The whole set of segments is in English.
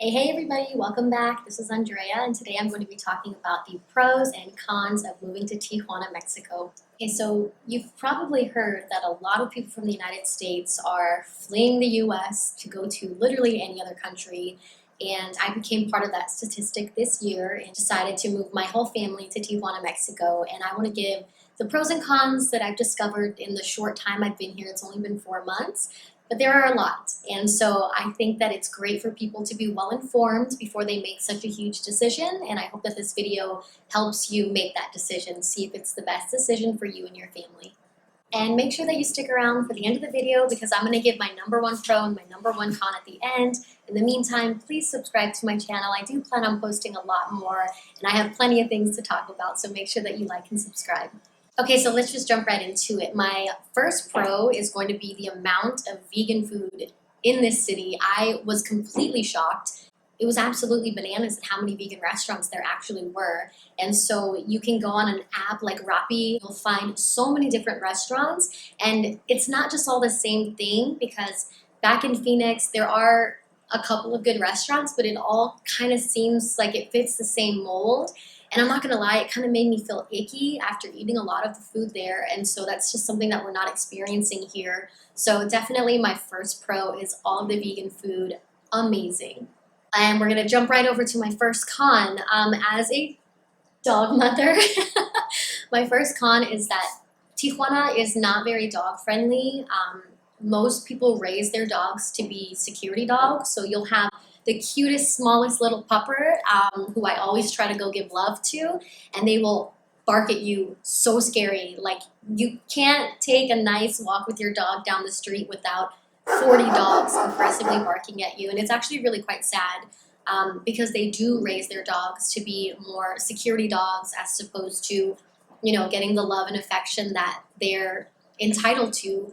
Hey everybody, welcome back. This is Andrea, and today I'm going to be talking about the pros and cons of moving to Tijuana, Mexico. Okay, so you've probably heard that a lot of people from the United States are fleeing the US to go to literally any other country, and I became part of that statistic this year and decided to move my whole family to Tijuana, Mexico. And I want to give the pros and cons that I've discovered in the short time I've been here. It's only been 4 months. But there are a lot. And so I think that it's great for people to be well informed before they make such a huge decision. And I hope that this video helps you make that decision, see if it's the best decision for you and your family. And make sure that you stick around for the end of the video because I'm going to give my number one pro and my number one con at the end. In the meantime, please subscribe to my channel. I do plan on posting a lot more, and I have plenty of things to talk about, so make sure that you like and subscribe. Okay, so let's just jump right into it. My first pro is going to be the amount of vegan food in this city. I was completely shocked. It was absolutely bananas at how many vegan restaurants there actually were. And so you can go on an app like Rappi, you'll find so many different restaurants. And it's not just all the same thing, because back in Phoenix, there are a couple of good restaurants, but it all kind of seems like it fits the same mold. And I'm not gonna lie, it kind of made me feel icky after eating a lot of the food there. And so that's just something that we're not experiencing here. So definitely my first pro is all of the vegan food, amazing. And we're gonna jump right over to my first con. As a dog mother, my first con is that Tijuana is not very dog friendly. Most people raise their dogs to be security dogs. So you'll have the cutest, smallest little pupper who I always try to go give love to, and they will bark at you so scary. Like, you can't take a nice walk with your dog down the street without 40 dogs aggressively barking at you. And it's actually really quite sad because they do raise their dogs to be more security dogs as opposed to, getting the love and affection that they're entitled to.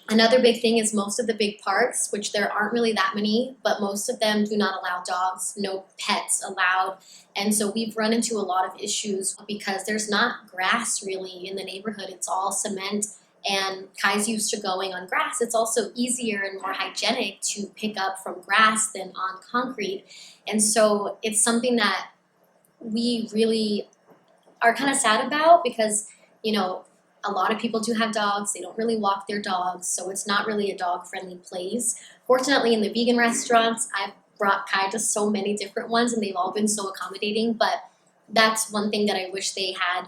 Another big thing is most of the big parks, which there aren't really that many, but most of them do not allow dogs, no pets allowed. And so we've run into a lot of issues because there's not grass really in the neighborhood. It's all cement, and Kai's used to going on grass. It's also easier and more hygienic to pick up from grass than on concrete. And so it's something that we really are kind of sad about because, a lot of people do have dogs. They don't really walk their dogs, so it's not really a dog-friendly place. Fortunately, in the vegan restaurants, I've brought Kai to so many different ones, and they've all been so accommodating, but that's one thing that I wish they had.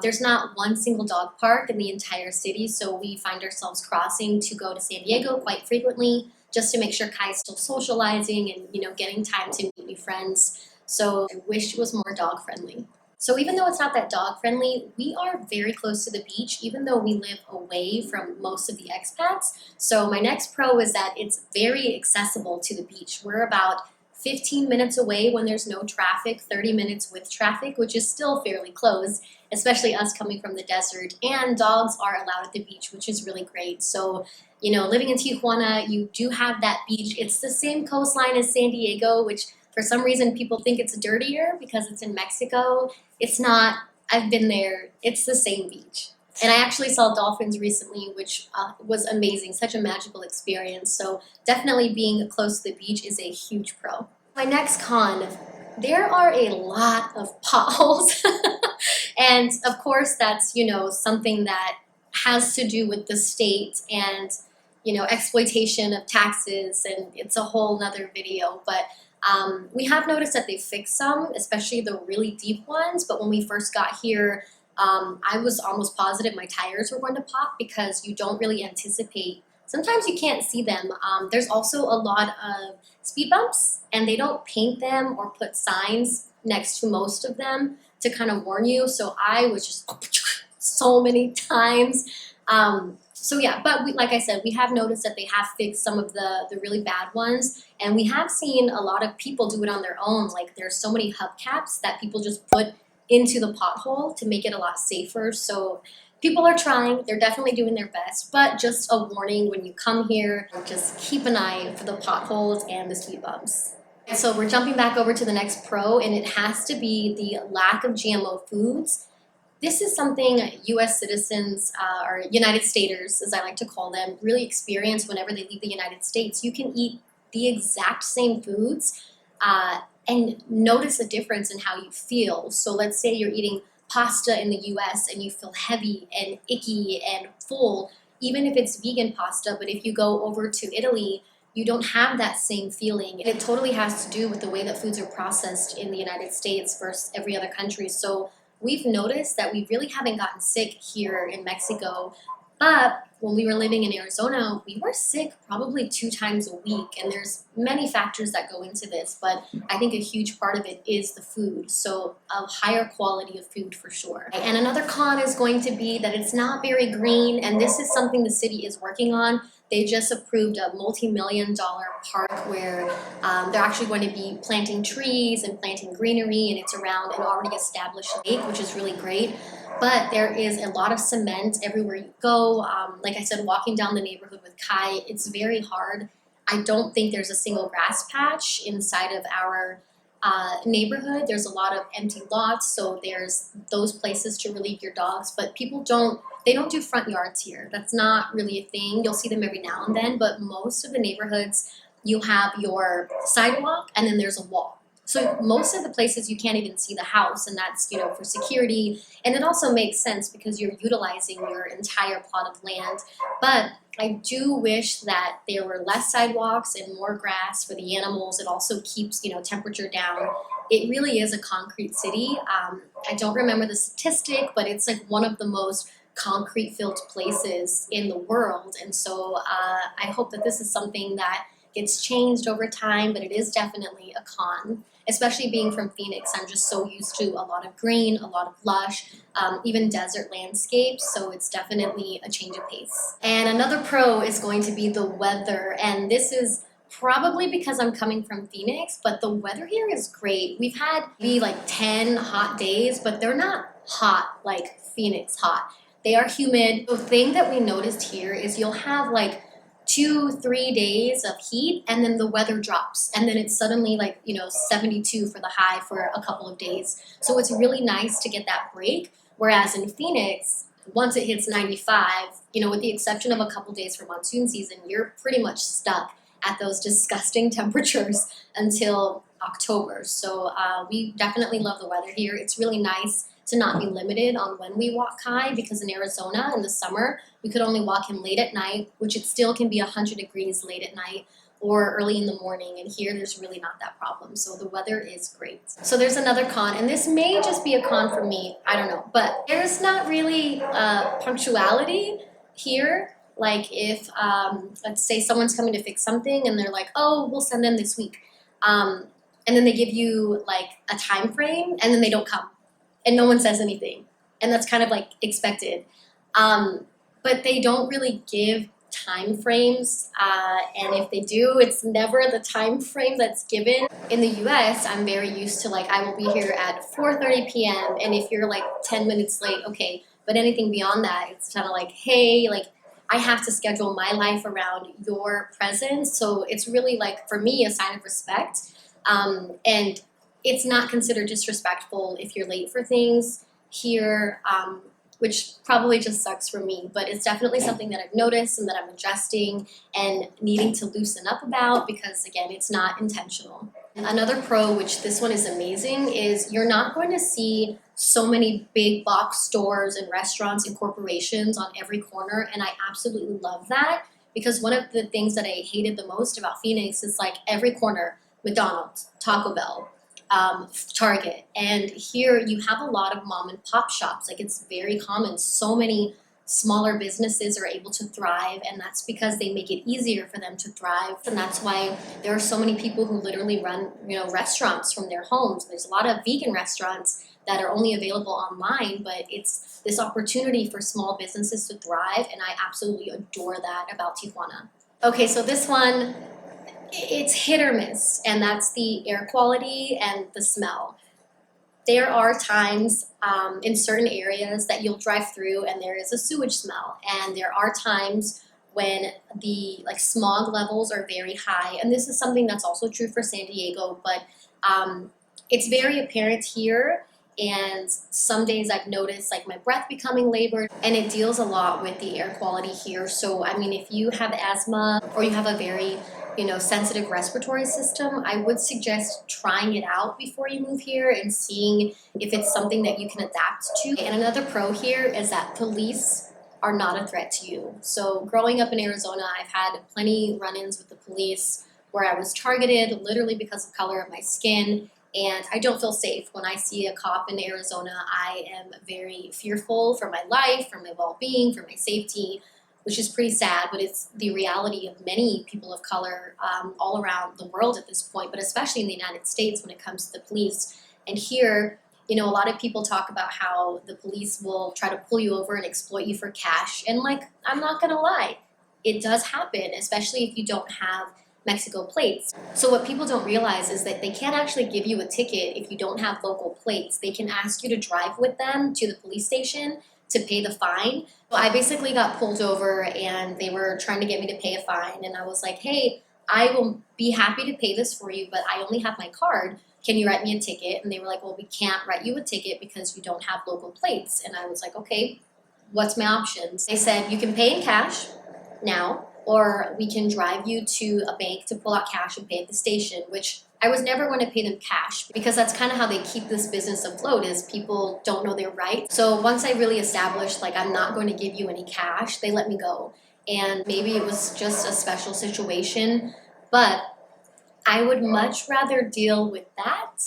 There's not one single dog park in the entire city, so we find ourselves crossing to go to San Diego quite frequently just to make sure Kai's still socializing and, getting time to meet new friends. So I wish it was more dog-friendly. So even though it's not that dog friendly, we are very close to the beach, even though we live away from most of the expats. So my next pro is that it's very accessible to the beach. We're about 15 minutes away when there's no traffic, 30 minutes with traffic, which is still fairly close, especially us coming from the desert. And dogs are allowed at the beach, which is really great. So, living in Tijuana, you do have that beach. It's the same coastline as San Diego, which for some reason people think it's dirtier because it's in Mexico. It's not. I've been there. It's the same beach. And I actually saw dolphins recently, which was amazing. Such a magical experience. So definitely being close to the beach is a huge pro. My next con, there are a lot of potholes. And of course, that's, something that has to do with the state and, exploitation of taxes. And it's a whole nother video. But we have noticed that they fixed some, especially the really deep ones. But when we first got here, I was almost positive my tires were going to pop because you don't really anticipate. Sometimes you can't see them. There's also a lot of speed bumps, and they don't paint them or put signs next to most of them to kind of warn you. So I was just so many times. So yeah, but like I said, we have noticed that they have fixed some of the really bad ones, and we have seen a lot of people do it on their own. Like, there's so many hubcaps that people just put into the pothole to make it a lot safer. So people are trying, they're definitely doing their best, but just a warning when you come here, just keep an eye for the potholes and the speed bumps. And so we're jumping back over to the next pro, and it has to be the lack of GMO foods. This is something U.S. citizens, or United Staters, as I like to call them, really experience whenever they leave the United States. You can eat the exact same foods and notice a difference in how you feel. So let's say you're eating pasta in the US and you feel heavy and icky and full, even if it's vegan pasta, but if you go over to Italy, you don't have that same feeling. And it totally has to do with the way that foods are processed in the United States versus every other country. So we've noticed that we really haven't gotten sick here in Mexico. But when we were living in Arizona, we were sick probably 2 times a week. And there's many factors that go into this, but I think a huge part of it is the food. So a higher quality of food for sure. And another con is going to be that it's not very green. And this is something the city is working on. They just approved a multi-million-dollar park where they're actually going to be planting trees and planting greenery, and it's around an already established lake, which is really great. But there is a lot of cement everywhere you go. Like I said, walking down the neighborhood with Kai, it's very hard. I don't think there's a single grass patch inside of our neighborhood. There's a lot of empty lots, so there's those places to relieve your dogs, but they don't do front yards here. That's not really a thing. You'll see them every now and then, but most of the neighborhoods, you have your sidewalk and then there's a wall. So most of the places you can't even see the house, and that's, for security. And it also makes sense because you're utilizing your entire plot of land. But I do wish that there were less sidewalks and more grass for the animals. It also keeps, temperature down. It really is a concrete city. I don't remember the statistic, but it's like one of the most concrete-filled places in the world. And so I hope that this is something that gets changed over time, but it is definitely a con. Especially being from Phoenix, I'm just so used to a lot of green, a lot of lush, even desert landscapes, so it's definitely a change of pace. And another pro is going to be the weather, and this is probably because I'm coming from Phoenix, but the weather here is great. We've had maybe like 10 hot days, but they're not hot like Phoenix hot. They are humid. The thing that we noticed here is you'll have like 2-3 days of heat and then the weather drops and then it's suddenly like 72 for the high for a couple of days. So it's really nice to get that break, whereas in Phoenix, once it hits 95, with the exception of a couple days for monsoon season, you're pretty much stuck at those disgusting temperatures until October. So we definitely love the weather here. It's really nice to not be limited on when we walk Kai, because in Arizona in the summer we could only walk him late at night, which it still can be 100 degrees late at night or early in the morning, and here there's really not that problem. So the weather is great. So there's another con, and this may just be a con for me, I don't know, but there's not really punctuality here. Like if let's say someone's coming to fix something and they're like, oh, we'll send them this week, and then they give you like a time frame and then they don't come and no one says anything, and that's kind of like expected. But they don't really give time frames, and if they do, it's never the time frame that's given. In the US, I'm very used to like, I will be here at 4:30 p.m. and if you're like 10 minutes late, okay, but anything beyond that, it's kind of like, hey, like I have to schedule my life around your presence. So it's really like, for me, a sign of respect, and it's not considered disrespectful if you're late for things here, which probably just sucks for me, but it's definitely something that I've noticed and that I'm adjusting and needing to loosen up about, because again, it's not intentional. Another pro, which this one is amazing, is you're not going to see so many big box stores and restaurants and corporations on every corner, and I absolutely love that, because one of the things that I hated the most about Phoenix is like every corner, McDonald's, Taco Bell, Target, and here you have a lot of mom and pop shops. Like it's very common. So many smaller businesses are able to thrive, and that's because they make it easier for them to thrive. And that's why there are so many people who literally run, restaurants from their homes. There's a lot of vegan restaurants that are only available online, but it's this opportunity for small businesses to thrive, and I absolutely adore that about Tijuana. Okay, so this one, it's hit or miss, and that's the air quality and the smell. There are times in certain areas that you'll drive through and there is a sewage smell, and there are times when the smog levels are very high, and this is something that's also true for San Diego, but it's very apparent here. And some days I've noticed my breath becoming labored, and it deals a lot with the air quality here. So I mean, if you have asthma or you have a very sensitive respiratory system, I would suggest trying it out before you move here and seeing if it's something that you can adapt to. And another pro here is that police are not a threat to you. So growing up in Arizona, I've had plenty run-ins with the police where I was targeted literally because of color of my skin. And I don't feel safe. When I see a cop in Arizona, I am very fearful for my life, for my well-being, for my safety, which is pretty sad, but it's the reality of many people of color all around the world at this point, but especially in the United States when it comes to the police. And here, a lot of people talk about how the police will try to pull you over and exploit you for cash. And I'm not gonna lie, it does happen, especially if you don't have Mexico plates. So what people don't realize is that they can't actually give you a ticket if you don't have local plates. They can ask you to drive with them to the police station to pay the fine. So I basically got pulled over and they were trying to get me to pay a fine. And I was like, hey, I will be happy to pay this for you, but I only have my card. Can you write me a ticket? And they were like, well, we can't write you a ticket because you don't have local plates. And I was like, okay, what's my options? They said, you can pay in cash now, or we can drive you to a bank to pull out cash and pay at the station, which I was never going to pay them cash because that's kind of how they keep this business afloat is people don't know their rights. So once I really established I'm not going to give you any cash, they let me go. And maybe it was just a special situation, but I would much rather deal with that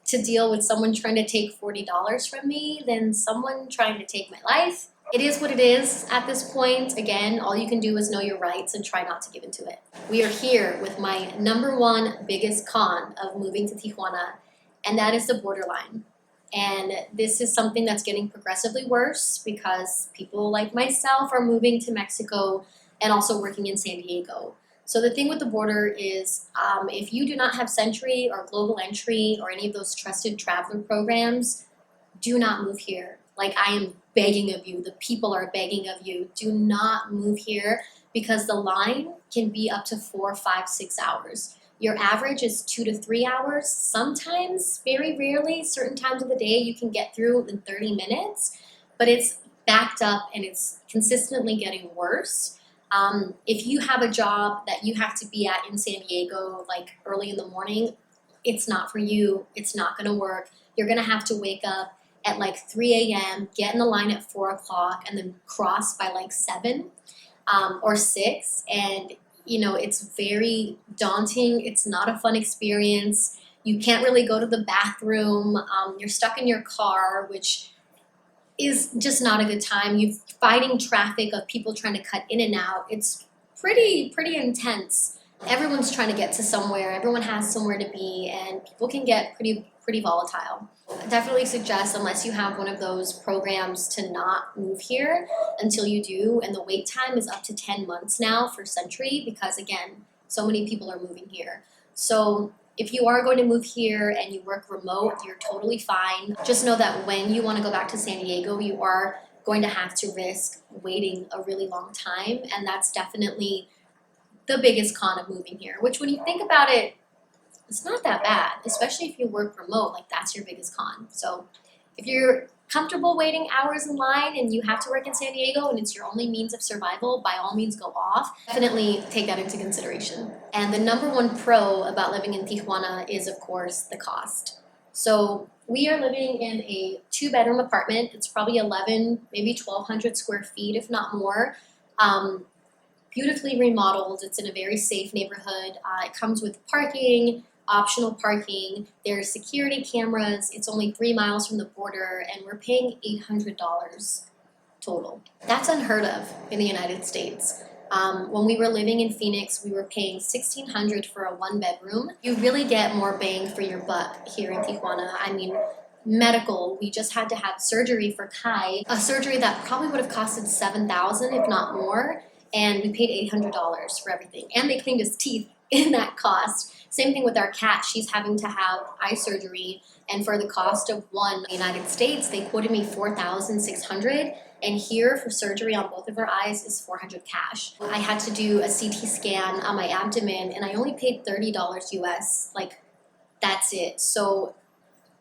to deal with someone trying to take $40 from me than someone trying to take my life. It is what it is at this point. Again, all you can do is know your rights and try not to give into it. We are here with my number one biggest con of moving to Tijuana, and that is the borderline. And this is something that's getting progressively worse because people like myself are moving to Mexico and also working in San Diego. So the thing with the border is if you do not have Sentry or Global Entry or any of those trusted traveler programs, do not move here. I am begging of you, the people are begging of you, do not move here because the line can be up to 4, 5, 6 hours. Your average is 2 to 3 hours. Sometimes, very rarely, certain times of the day you can get through in 30 minutes, but it's backed up and it's consistently getting worse. If you have a job that you have to be at in San Diego early in the morning, it's not for you. It's not going to work. You're going to have to wake up at 3 a.m., get in the line at 4 o'clock, and then cross by 7 or 6. And, it's very daunting. It's not a fun experience. You can't really go to the bathroom. You're stuck in your car, which is just not a good time. You're fighting traffic of people trying to cut in and out. It's pretty intense. Everyone's trying to get to somewhere. Everyone has somewhere to be, and people can get pretty volatile. I definitely suggest, unless you have one of those programs, to not move here until you do. And the wait time is up to 10 months now for Sentry because, again, so many people are moving here. So if you are going to move here and you work remote, you're totally fine. Just know that when you want to go back to San Diego, you are going to have to risk waiting a really long time. And that's definitely the biggest con of moving here, which when you think about it, it's not that bad, especially if you work remote, that's your biggest con. So if you're comfortable waiting hours in line and you have to work in San Diego and it's your only means of survival, by all means go off. Definitely take that into consideration. And the number one pro about living in Tijuana is, of course, the cost. So we are living in a 2-bedroom apartment. It's probably 11, maybe 1,200 square feet, if not more. Beautifully remodeled. It's in a very safe neighborhood. It comes with parking, optional parking. There's security cameras. It's only 3 miles from the border, and we're paying $800 total. That's unheard of in the United States. When we were living in Phoenix, we were paying $1,600 for a 1-bedroom. You really get more bang for your buck here in Tijuana. I mean, medical, we just had to have surgery for Kai, a surgery that probably would have costed $7,000 if not more, and we paid $800 for everything. And they cleaned his teeth in that cost. Same thing with our cat. She's having to have eye surgery, and for the cost of one in the United States, they quoted me $4,600, and here for surgery on both of her eyes is $400 cash. I had to do a CT scan on my abdomen, and I only paid $30 US. That's it. So,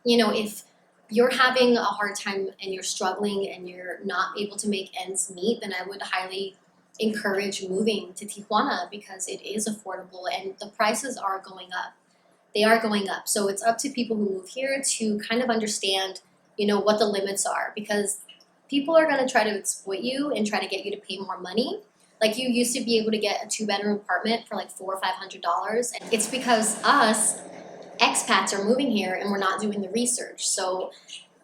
if you're having a hard time and you're struggling and you're not able to make ends meet, then I would highly encourage moving to Tijuana because it is affordable and the prices are going up. They are going up. So it's up to people who move here to kind of understand, what the limits are, because people are going to try to exploit you and try to get you to pay more money. Like, you used to be able to get a 2-bedroom apartment for like $400 or $500, and it's because us expats are moving here and we're not doing the research. So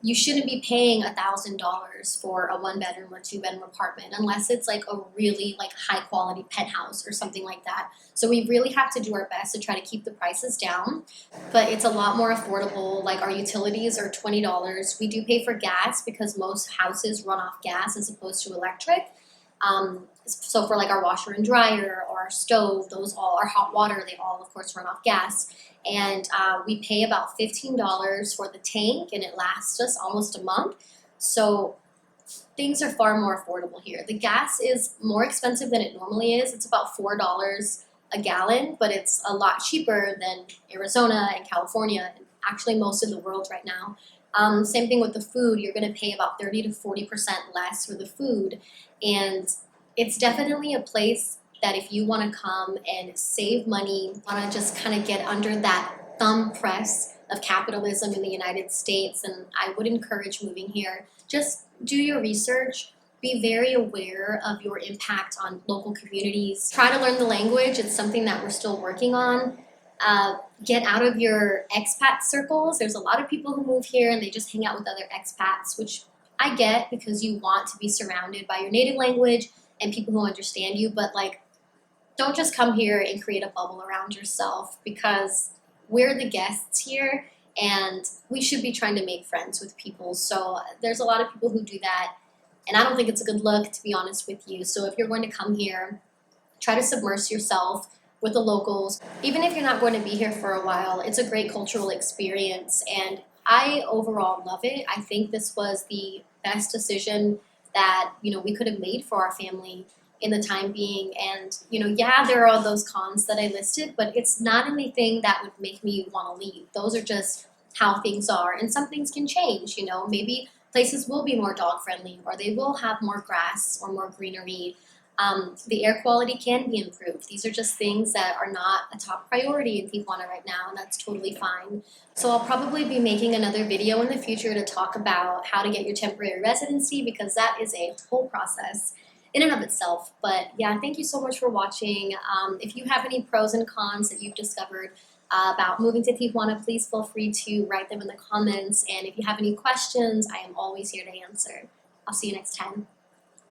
you shouldn't be paying $1,000 for a 1-bedroom or 2-bedroom apartment unless it's like a really like high quality penthouse or something like that. So we really have to do our best to try to keep the prices down, but it's a lot more affordable. Like, our utilities are $20. We do pay for gas because most houses run off gas as opposed to electric. So for like our washer and dryer or our stove, those all, our hot water, they all of course run off gas. And we pay about $15 for the tank, and it lasts us almost a month. So things are far more affordable here. The gas is more expensive than it normally is. It's about $4 a gallon, but it's a lot cheaper than Arizona and California, and actually most of the world right now. Same thing with the food. You're going to pay about 30 to 40% less for the food. And it's definitely a place that if you want to come and save money, want to just kind of get under that thumb press of capitalism in the United States, and I would encourage moving here. Just do your research. Be very aware of your impact on local communities. Try to learn the language. It's something that we're still working on. Get out of your expat circles. There's a lot of people who move here and they just hang out with other expats, which I get because you want to be surrounded by your native language and people who understand you, but like, don't just come here and create a bubble around yourself, because we're the guests here and we should be trying to make friends with people. So there's a lot of people who do that, and I don't think it's a good look, to be honest with you. So if you're going to come here, try to submerge yourself with the locals. Even if you're not going to be here for a while, it's a great cultural experience, and I overall love it. I think this was the best decision that we could have made for our family in the time being. And yeah, there are all those cons that I listed, but it's not anything that would make me want to leave. Those are just how things are, and some things can change. Maybe places will be more dog friendly, or they will have more grass or more greenery. The air quality can be improved. These are just things that are not a top priority in Tijuana right now, and that's totally fine. So I'll probably be making another video in the future to talk about how to get your temporary residency, because that is a whole process in and of itself. But yeah, thank you so much for watching. If you have any pros and cons that you've discovered about moving to Tijuana, please feel free to write them in the comments. And if you have any questions, I am always here to answer. I'll see you next time.